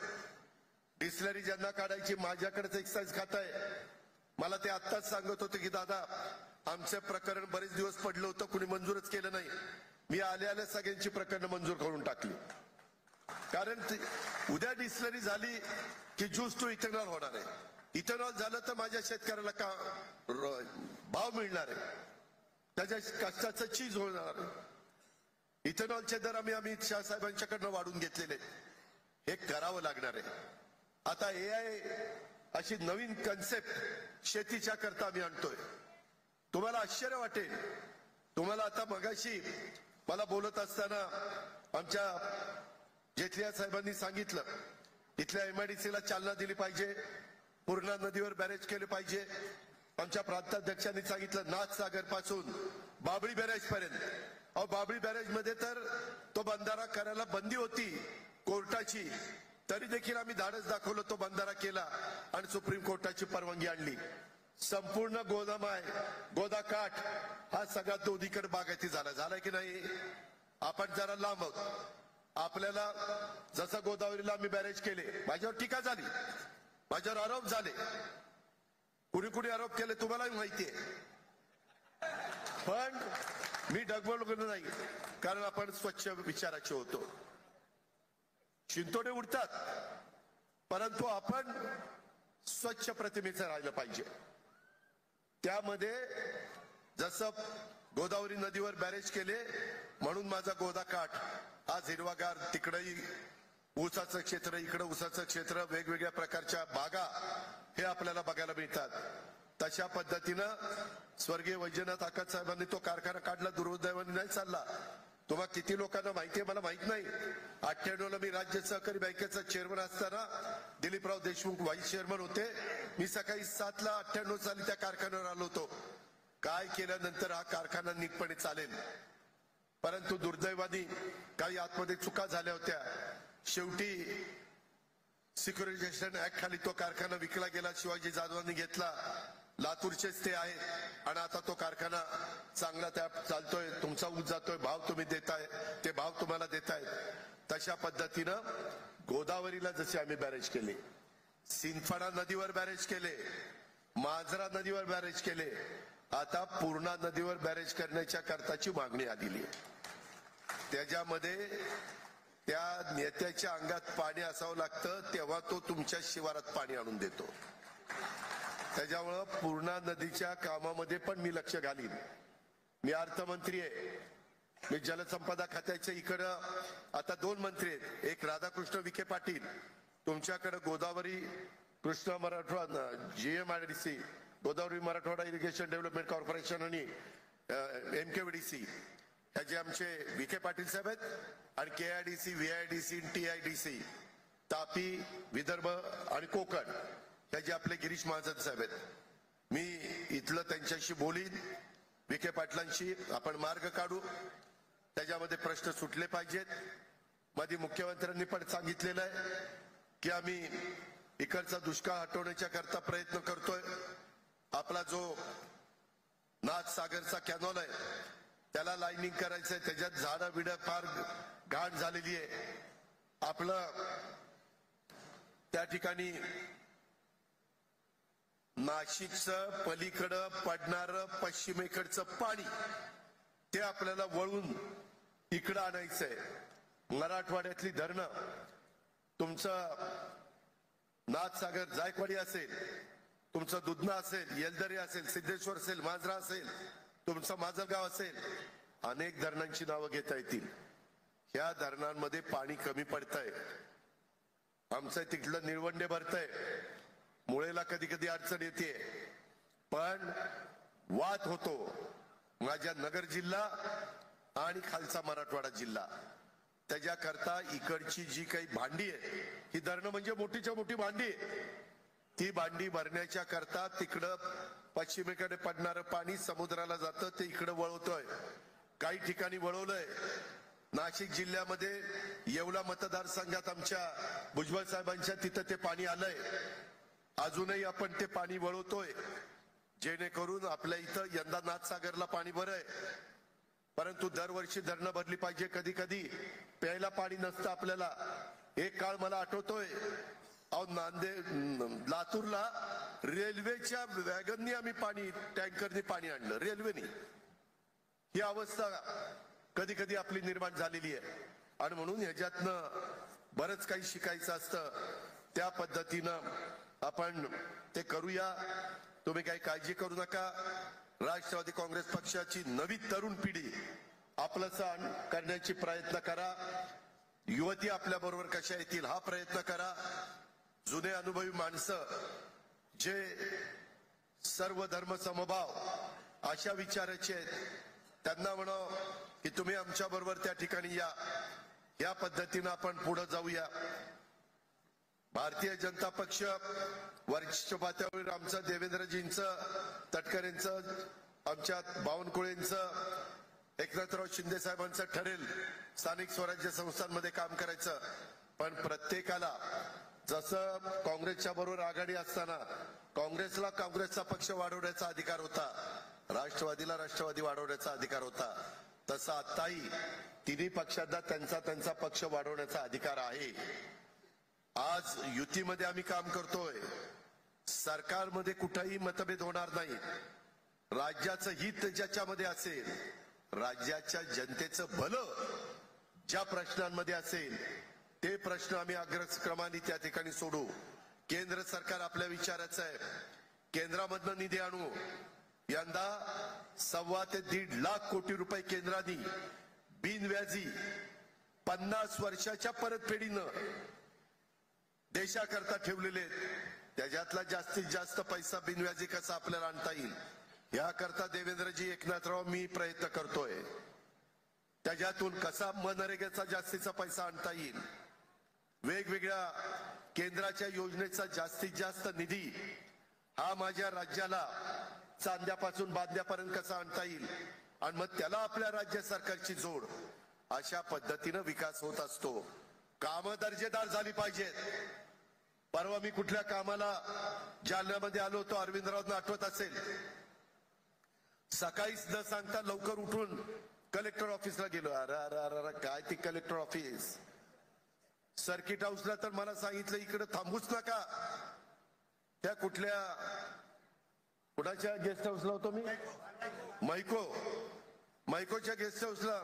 डिस्लरी ज्यांना काढायची माझ्याकडेच एक्साइज खात आहे, मला ते आत्ताच सांगत होते की दादा आमचं प्रकरण बरेच दिवस पडलं होतं, कुणी मंजूरच केलं नाही. मी आल्या सगळ्यांची प्रकरण मंजूर करून टाकली, कारण उद्या डिस्लरी झाली की ज्यूस टू इथेनॉल होणार आहे. इथेनॉल झालं तर माझ्या शेतकऱ्याला का भाव मिळणार आहे, त्याच्या कष्टाचं चीज होणार आहे. इथेनॉलचे दर आम्ही अमित शाह साहेबांच्याकडनं वाढून घेतलेले, हे करावं लागणार आहे. आता AI अशी नवीन कन्सेप्ट शेतीच्या करता आम्ही आणतोय. तुम्हाला आश्चर्य वाटेल, तुम्हाला आता मगाशी मला बोलत असताना आमच्या जेठलिया साहेबांनी सांगितलं इथल्या MIDC ला चालना दिली पाहिजे, पूर्णा नदीवर बॅरेज केले पाहिजे. आमच्या प्रांताध्यक्षांनी सांगितलं नाथसागर पासून बाबळी बॅरेज पर्यंत. अहो बाबळी बॅरेज मध्ये तर तो बंधारा करायला बंदी होती कोर्टाची, तरी देखील आम्ही धाडस दाखवलं, तो बंधारा केला आणि सुप्रीम कोर्टाची परवानगी आणली. संपूर्ण गोदामाय गोदाकाठ हा सगळा दोन्हीकडे बागायती झालाय की नाही? आपण जरा लांब आहोत. आपल्याला जसं गोदावरीला आम्ही बॅरेज केले, माझ्यावर टीका झाली, माझ्यावर आरोप झाले, कुणी आरोप केले तुम्हालाही माहितीये, पण मी डगमगलो नाही, कारण आपण स्वच्छ विचाराचे होतो. शिंतोडे उडतात, परंतु आपण स्वच्छ प्रतिमेचं राहिलं पाहिजे. त्यामध्ये जसं गोदावरी नदीवर बॅरेज केले म्हणून माझा गोदाकाठ आज हिरवागार, तिकडही ऊसाचं क्षेत्र, इकडं ऊसाचं क्षेत्र, वेगवेगळ्या प्रकारच्या बागा हे आपल्याला बघायला मिळतात. तशा पद्धतीनं स्वर्गीय वैजनाथ आकात साहेबांनी तो कारखाना काढला, दुर्दैवाने नाही चालला. तुम्हाला किती लोकांना माहितीये मला माहित नाही. 98 ला मी राज्य सहकारी बँकेचा चेअरमन असताना दिलीपराव देशमुख व्हाईस चेअरमन होते. मी सकाळी 7 ला 98 साली त्या कारखान्यावर आलो होतो. काय केल्यानंतर हा कारखाना नीटपणे चालेल, परंतु दुर्दैवाने काही आतमध्ये चुका झाल्या होत्या. शेवटी सिक्युरिटायझेशन ऍक्ट खाली तो कारखाना विकला गेला, शिवाजी जाधवांनी घेतला, लातूरचेच ते आहेत आणि आता तो कारखाना चांगला त्या चालतोय. तुमचा ऊस जातोय, भाव तुम्ही देताय, ते भाव तुम्हाला देतायत. तशा पद्धतीनं गोदावरीला जसे आम्ही बॅरेज केले, सिंदफणा नदीवर बॅरेज केले, मांजरा नदीवर बॅरेज केले, आता पूर्णा नदीवर बॅरेज करण्याच्या करताची मागणी आलेली आहे. त्याच्यामध्ये त्या नेत्याच्या अंगात पाणी असावं लागतं, तेव्हा तो तुमच्या शिवारात पाणी आणून देतो. त्याच्यामुळं पूर्णा नदीच्या कामामध्ये पण मी लक्ष घालीन. मी अर्थमंत्री आहे, मी जलसंपदा खात्याच्या इकडं आता 2 मंत्री आहेत, एक राधाकृष्ण विखे पाटील, तुमच्याकडे Godavari Krishna Marathwada GMIDC Godavari Marathwada irrigation development corporation आणि MKVDC ह्याचे आमचे विखे पाटील साहेब आहेत, आणि KIDC VIDC TIDC Tapi Vidarbha आणि कोकण ह्याचे आपले गिरीश महाजन साहेब आहेत. मी इथलं त्यांच्याशी बोलीन, विखे पाटलांशी आपण मार्ग काढू, त्याच्यामध्ये प्रश्न सुटले पाहिजेत. मध्ये मुख्यमंत्र्यांनी पण सांगितलेलं आहे की आम्ही इकडचा दुष्काळ हटवण्याच्या करता प्रयत्न करतोय. आपला जो नाथसागरचा कॅनॉल आहे त्याला लाईनिंग करायचंय, त्याच्यात झाडं बिडं फार घाण झालेली आहे. आपलं त्या ठिकाणी नाशिकचं पलीकडं पडणारं पश्चिमेकडचं पाणी ते आपल्याला वळून इकडं आणायचंय. मराठवाड्यातली धरणं, तुमचं नाथसागर जायकवाडी असेल, तुमचं दुधना असेल, येलदरी असेल, सिद्धेश्वर असेल, मांजरा असेल, तुमचं माजलगाव असेल, अनेक धरणांची नावं घेता येतील. ह्या धरणांमध्ये पाणी कमी पडतंय. आमचं तिथलं निळवंडे भरतंय, मुळेला कधी कधी अडचण येते, पण वाद होतो माझ्या नगर जिल्हा आणि खालचा मराठवाडा जिल्हा. त्याच्याकरता इकडची जी काही भांडी आहे, ही धरणं म्हणजे मोठीच्या मोठी भांडी आहे, ती भांडी भरण्याच्या करता तिकडं पश्चिमेकडे पडणारं पाणी समुद्राला जातं, ते इकडं वळवतोय. काही ठिकाणी वळवलंय. नाशिक जिल्ह्यामध्ये येवला मतदारसंघात आमच्या भुजबळ साहेबांच्या तिथं ते पाणी आलंय. अजूनही आपण ते पाणी वळवतोय, जेणेकरून आपल्या इथं यंदा नाथसागरला पाणी बरं आहे, परंतु दरवर्षी धरणं भरली पाहिजे. कधी कधी प्यायला पाणी नसतं आपल्याला. एक काळ मला आठवतोय, लातूरला रेल्वेच्या वॅगननी आम्ही पाणी, टँकरनी पाणी आणलं, रेल्वेनी. ही अवस्था कधी कधी आपली निर्माण झालेली आहे. आणि म्हणून ह्याच्यातनं बरंच काही शिकायचं असतं. त्या पद्धतीनं आपण ते करूया. तुम्ही काही काळजी करू नका. राष्ट्रवादी काँग्रेस पक्षाची नवी तरुण पिढी आपलं करण्याची प्रयत्न करा. युवती आपल्या बरोबर कशा येतील हा प्रयत्न करा. जुने अनुभवी माणसं जे सर्व धर्म समभाव अशा विचाराचे आहेत, त्यांना म्हणावं की तुम्ही आमच्या बरोबर त्या ठिकाणी या. या पद्धतीनं आपण पुढे जाऊया. भारतीय जनता पक्ष वरिष्ठ पातळीवर आमचं देवेंद्रजींचं, तटकरेंचं, आमच्या बावनकुळेंचं, एकनाथराव शिंदे साहेबांचं ठरेल स्थानिक स्वराज्य संस्थांमध्ये काम करायचं. पण प्रत्येकाला जसं काँग्रेसच्या बरोबर आघाडी असताना काँग्रेसला काँग्रेसचा पक्ष वाढवण्याचा अधिकार होता, राष्ट्रवादीला राष्ट्रवादी वाढवण्याचा अधिकार होता, तसा आताही तिन्ही पक्षांना त्यांचा त्यांचा पक्ष वाढवण्याचा अधिकार आहे. आज युतीमध्ये आम्ही काम करतोय. सरकारमध्ये कुठेही मतभेद होणार नाही. राज्याचं हित ज्याच्यामध्ये असेल, राज्याच्या जनतेचं भलं ज्या प्रश्नांमध्ये असेल, ते प्रश्न आम्ही अग्रक्रमाने त्या ठिकाणी सोडू. केंद्र सरकार आपल्या विचाराचं आहे. केंद्रामधनं निधी आणू. यंदा 1.25 ते 1.5 लाख कोटी रुपये केंद्राने बिनव्याजी 50 वर्षाच्या परतफेडीनं देशाकरता ठेवलेले. त्याच्यातला जास्तीत जास्त पैसा बिनव्याजी कसा आपल्याला आणता येईल याकरता देवेंद्रजी, एकनाथराव, मी प्रयत्न करतोय. त्याच्यातून कसा मनरेगाचा जास्तीचा पैसा आणता येईल, वेगवेगळ्या केंद्राच्या योजनेचा जास्तीत जास्त निधी हा माझ्या राज्याला चांद्यापासून बांध्यापर्यंत कसा आणता येईल, आणि मग त्याला आपल्या राज्य सरकारची जोड. अशा पद्धतीनं विकास होत असतो. कामं दर्जेदार झाली पाहिजेत. परवा मी कुठल्या कामाला जालन्यामध्ये आलो होतो, अरविंदरावांना आठवत असेल. सकाळीच न सांगता लवकर उठून कलेक्टर ऑफिसला गेलो. अरे अरे अरे काय ती कलेक्टर ऑफिस. सर्किट हाऊसला तर मला सांगितलं इकडे थांबूच नका. त्या कुणाच्या गेस्ट हाऊसला होतो मी, मैकोच्या गेस्ट हाऊसला.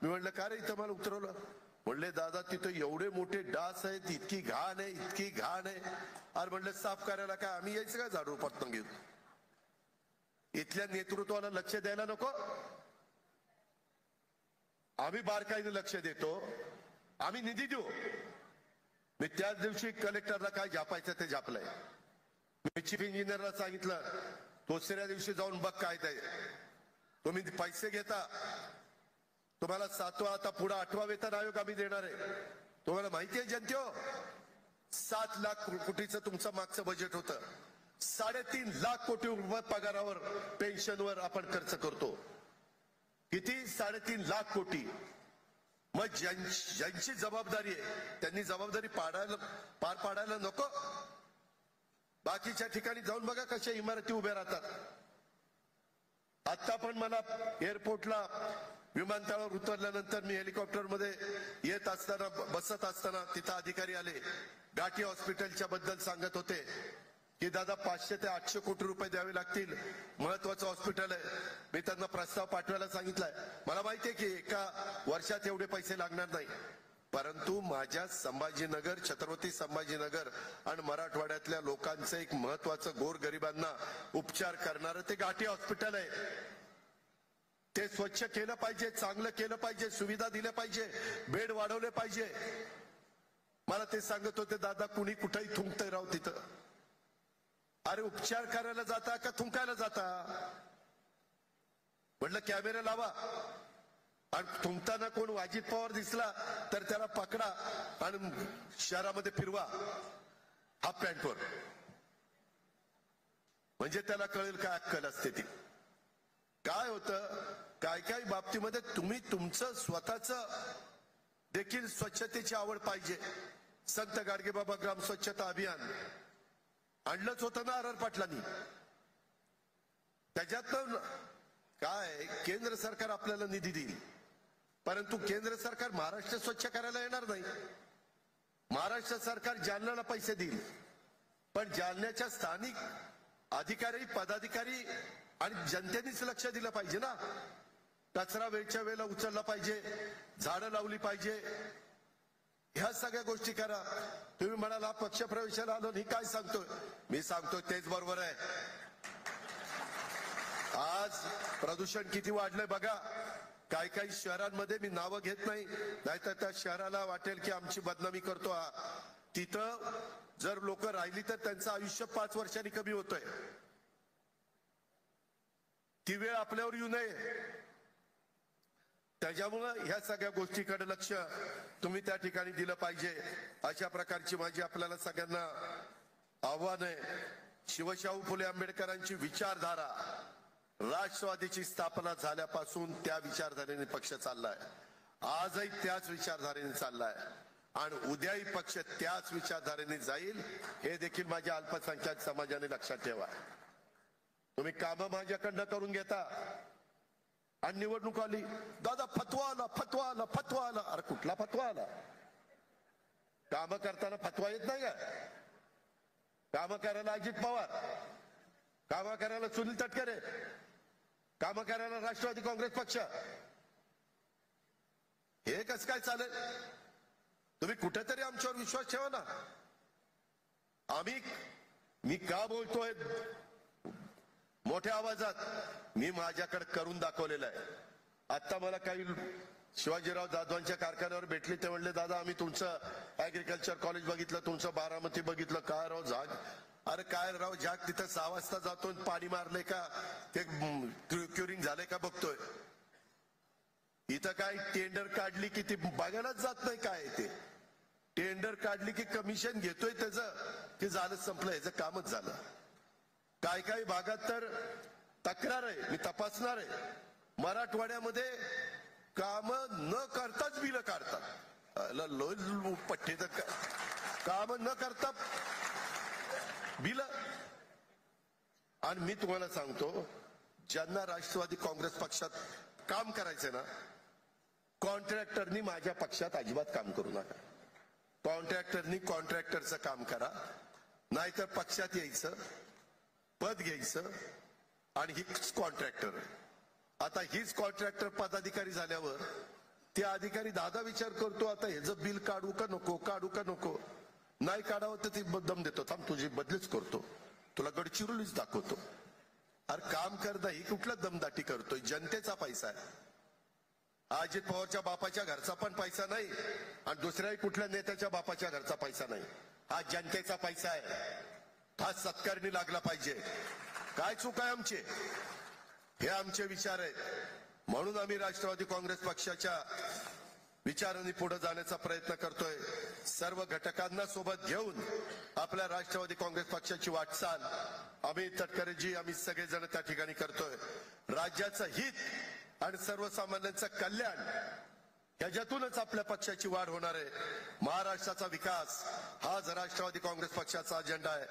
मी म्हणलं का रे इथं मला उतरवलं. म्हणले दादा तिथं एवढे मोठे डास आहेत, इतकी घाण आहे, इतकी घाण आहे. अरे म्हणलं साफ करायला काय आम्ही यायचं का झाडू पटकन घेऊन. इथल्या नेतृत्वाला लक्ष द्यायला नको. आम्ही बारकाईने लक्ष देतो, आम्ही निधी देऊ. मी त्याच दिवशी कलेक्टरला काय झापायचं ते झापलंय. मी चीफ इंजिनियरला सांगितलं दुसऱ्या दिवशी जाऊन बघ काय ते. तुम्ही पैसे घेता, तुम्हाला 7वा आता पुढे 8वा वेतन आयोग आम्ही देणार आहे. तुम्हाला माहिती आहे जनतेहो, 7 लाख कोटीचं तुमचं मागचं बजेट होतं. 3.5 लाख कोटी रुपये पगारावर, पेन्शनवर आपण खर्च करतो. किती? 3.5 लाख कोटी. मग ज्यांची जबाबदारी आहे त्यांनी जबाबदारी पार पाडायला नको. बाकीच्या ठिकाणी जाऊन बघा कशा इमारती उभ्या राहतात. आता पण मला एअरपोर्टला विमानतळावर उतरल्यानंतर मी हेलिकॉप्टर मध्ये येत असताना, बसत असताना तिथं अधिकारी आले. घाटी हॉस्पिटलच्या बद्दल सांगत होते की दादा 500 ते 800 कोटी रुपये द्यावे लागतील, महत्वाचं हॉस्पिटल आहे. मी त्यांना प्रस्ताव पाठवायला सांगितलाय. मला माहितीये की एका वर्षात एवढे पैसे लागणार नाही, परंतु माझ्या संभाजीनगर, छत्रपती संभाजीनगर आणि मराठवाड्यातल्या लोकांचं एक महत्वाचं गोरगरिबांना उपचार करणारं ते घाटी हॉस्पिटल आहे. ते स्वच्छ केलं पाहिजे, चांगलं केलं पाहिजे, सुविधा दिल्या पाहिजे, बेड वाढवले पाहिजे. मला ते सांगत होते, दादा कुणी कुठेही थुंकतंय राव तिथं. अरे उपचार करायला जाता का थुंकायला जाता? म्हटलं कॅमेरा लावा आणि थुंकताना कोण अजित पवार दिसला तर त्याला पकडा आणि शहरामध्ये फिरवा हाफ पॅन्टवर, म्हणजे त्याला कळेल काय अक्कल असते ती. काय होतं काय काय बाबतीमध्ये तुम्ही तुमचं स्वतःच देखील स्वच्छतेची आवड पाहिजे. संत गाडगेबाबा ग्राम स्वच्छता अभियान आणलंच होतं ना आर पाटलांनी. त्याच्यात काय केंद्र सरकार आपल्याला निधी देईल, परंतु केंद्र सरकार महाराष्ट्र स्वच्छ करायला येणार नाही. महाराष्ट्र सरकार जालन्याला पैसे देईल, पण जालन्याच्या स्थानिक अधिकारी पदाधिकारी आणि जनतेनेच लक्ष दिलं पाहिजे ना. कचरा वेळच्या वेळेला उचलला पाहिजे, झाडं लावली पाहिजे, ह्या सगळ्या गोष्टी करा. तुम्ही म्हणाला पक्ष प्रवेशाला आलो, ही काय सांगतोय? मी सांगतोय तेच बरोबर आहे. आज प्रदूषण किती वाढलंय बघा. काही काही शहरांमध्ये मी नावं घेत नाही, नाहीतर त्या शहराला वाटेल की आमची बदनामी करतो. तिथं जर लोक राहिली तर त्यांचं आयुष्य 5 वर्षांनी कमी होतंय. ती वेळ आपल्यावर येऊ नये. त्याच्यामुळं ह्या सगळ्या गोष्टीकडे लक्ष तुम्ही त्या ठिकाणी दिलं पाहिजे. अशा प्रकारची माझी आपल्याला सगळ्यांना आव्हान आहे. शिवशाहू फुले आंबेडकरांची विचारधारा, राष्ट्रवादीची स्थापना झाल्यापासून त्या विचारधारेने पक्ष चाललाय. आजही त्याच विचारधारेने चाललाय आणि उद्याही पक्ष त्याच विचारधारेने जाईल, हे देखील माझ्या अल्पसंख्याक समाजाने लक्षात ठेवा. तुम्ही कामं माझ्याकडनं करून घेता आणि निवडणूक आली, दादा फतवा आला फतवा आला फतवा आला. अरे कुठला फतवा आला? काम करताना फतवा येत नाही का? काम करायला अजित पवार, काम करायला सुनील तटकरे, काम करायला राष्ट्रवादी काँग्रेस पक्ष. हे कसं काय चालेल? तुम्ही कुठेतरी आमच्यावर विश्वास ठेवा ना. मी का बोलतोय मोठ्या आवाजात? मी माझ्याकडे करून दाखवलेलं आहे. आता मला काही शिवाजीराव जाधवांच्या कारखान्यावर भेटले, ते म्हणले दादा आम्ही तुमचं ऍग्रिकल्चर कॉलेज बघितलं, तुमचं बारामती बघितलं. काय राव जाग? अरे काय राव जाग? तिथं 6 वाजता जातो, पाणी मारले का ते क्युरिंग झाले का बघतोय. इथं काय टेंडर काढली की ती बघायलाच जात नाही. काय ते टेंडर काढली की कमिशन घेतोय त्याचं, ते झालं संपलं, ह्याचं कामच झालं. काय काही भागात तर तक्रार आहे, मी तपासणार आहे. मराठवाड्यामध्ये काम न करताच बिल काढतात. पट्टे तर काम न करता बिल. आणि मी तुम्हाला सांगतो, ज्यांना राष्ट्रवादी काँग्रेस पक्षात काम करायचं ना, कॉन्ट्रॅक्टरनी माझ्या पक्षात अजिबात काम करू नका. कॉन्ट्रॅक्टरनी कॉन्ट्रॅक्टरचं काम करा, नाहीतर पक्षात यायचं, पद घ्यायचं आणि हीच कॉन्ट्रॅक्टर. आता हीच कॉन्ट्रॅक्टर पदाधिकारी झाल्यावर ते अधिकारी दादा विचार करतो, आता ह्याचं बिल काढू का नको, काढू का नको. नाही काढावं तर ती दम देतो, थांब तुझी बदलीच करतो, तुला गडचिरोलीच दाखवतो. अरे काम करता ही कुठला दमदाटी करतोय? जनतेचा पैसा आहे. अजित पवारच्या बापाच्या घरचा पण पैसा नाही आणि दुसऱ्याही कुठल्या नेत्याच्या बापाच्या घरचा पैसा नाही. हा जनतेचा पैसा आहे. हा सत्कारणी लागला पाहिजे. काय चूक आहे आमचे? हे आमचे विचार आहेत. म्हणून आम्ही राष्ट्रवादी काँग्रेस पक्षाच्या विचारांनी पुढे जाण्याचा प्रयत्न करतोय. सर्व घटकांना सोबत घेऊन आपल्या राष्ट्रवादी काँग्रेस पक्षाची वाटचाल आम्ही तटकरेजी आम्ही सगळेजण त्या ठिकाणी करतोय. राज्याचं हित आणि सर्वसामान्यांचं कल्याण ह्याच्यातूनच आपल्या पक्षाची वाढ होणार आहे. महाराष्ट्राचा विकास हाच राष्ट्रवादी काँग्रेस पक्षाचा अजेंडा आहे.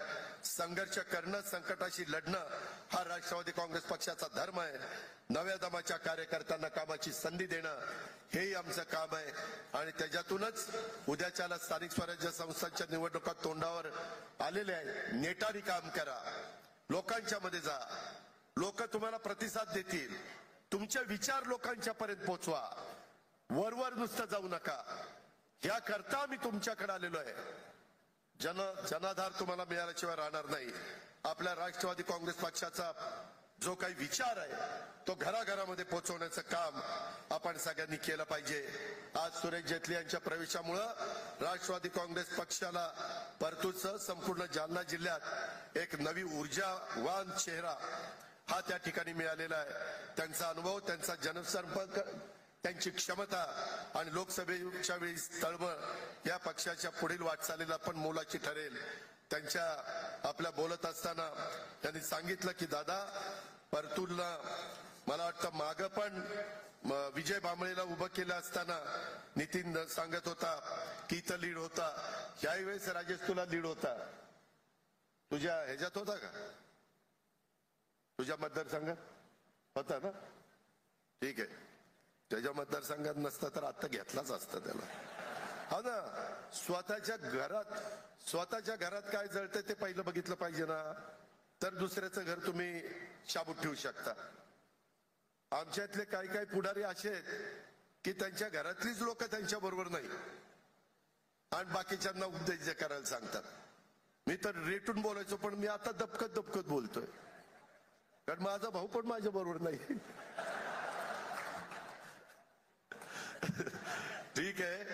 संघर्ष करणं, संकटाशी लढणं हा राष्ट्रवादी काँग्रेस पक्षाचा धर्म आहे. नव्या दमाच्या कार्यकर्त्यांना कामाची संधी देणं हेही आमचं काम आहे. आणि त्याच्यातूनच उद्याच्याला स्थानिक स्वराज्य संस्थांच्या निवडणुका तोंडावर आलेल्या आहेत. नेटाने काम करा, लोकांच्या मध्ये जा, लोक तुम्हाला प्रतिसाद देतील. तुमचे विचार लोकांच्या पर्यंत पोहोचवा, वरवर नुसतं जाऊ नका. ह्या करता मी तुमच्याकडे आलेलो आहे. जनाधार तुम्हाला मिळाल्याशिवाय राहणार नाही. आपल्या राष्ट्रवादी काँग्रेस पक्षाचा जो काही विचार आहे तो घराघरामध्ये पोहोचवण्याचं काम आपण सगळ्यांनी केलं पाहिजे. आज सुरेश जेटली यांच्या प्रवेशामुळं राष्ट्रवादी काँग्रेस पक्षाला परतूरसह संपूर्ण जालना जिल्ह्यात एक नवी ऊर्जावान चेहरा हा त्या ठिकाणी मिळालेला आहे. त्यांचा अनुभव, त्यांचा जनसंपर्क, त्यांची क्षमता आणि लोकसभेच्या वेळी तळमळ या पक्षाच्या पुढील वाटचालीला पण मोलाची ठरेल. त्यांच्या आपल्या बोलत असताना त्यांनी सांगितलं की दादा, परतूरला मला वाटतं माग पण विजय भांबळेला उभं केलं असताना नितीन सांगत होता की इथं लीड होता. याही वेळेस राजेश तुला लीड होता, तुझ्या ह्याच्यात होता का, तुझ्या मतदारसंघात होता ना? ठीक आहे, त्याच्या मतदारसंघात नसता तर आता घेतलाच असता त्याला. हा ना, स्वतःच्या घरात काय जळतं ते पहिलं बघितलं पाहिजे ना, तर दुसऱ्याचं घर तुम्ही शाबूत ठेवू शकता. आमच्यातले काही काही पुढारी असे आहेत की त्यांच्या घरातलीच लोक त्यांच्या बरोबर नाही आणि बाकीच्यांना उपदेश करायला सांगतात. मी तर रेटून बोलायचो, पण मी आता दबकत बोलतोय, कारण माझा भाऊ पण माझ्या बरोबर नाही. ठीक आहे,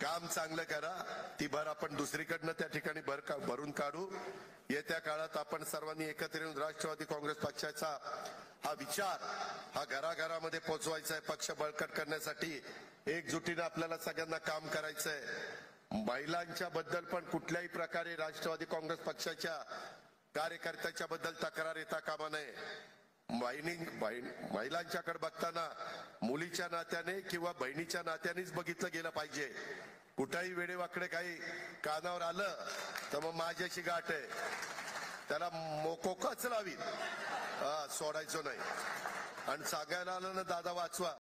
काम चांगलं करा, ती भर आपण दुसरीकडनं त्या ठिकाणी भरून काढू. येत्या काळात आपण सर्वांनी एकत्र येऊन राष्ट्रवादी काँग्रेस पक्षाचा हा विचार हा घराघरामध्ये पोहोचवायचा आहे. पक्ष बळकट करण्यासाठी एकजुटीने आपल्याला सगळ्यांना काम करायचंय. महिलांच्या बद्दल पण कुठल्याही प्रकारे राष्ट्रवादी काँग्रेस पक्षाच्या कार्यकर्त्याच्या बद्दल तक्रार येता कामा नये. महिलांच्याकडे बघताना मुलीच्या नात्याने किंवा बहिणीच्या नात्यानेच बघितलं गेलं पाहिजे. कुठेही वेडेवाकडे काही कानावर आलं तर मग माझ्याशी गाठ आहे, त्याला मोकोकच लावीन, सोडायचो नाही. आणि सांगायला आलं ना दादा वाचवा,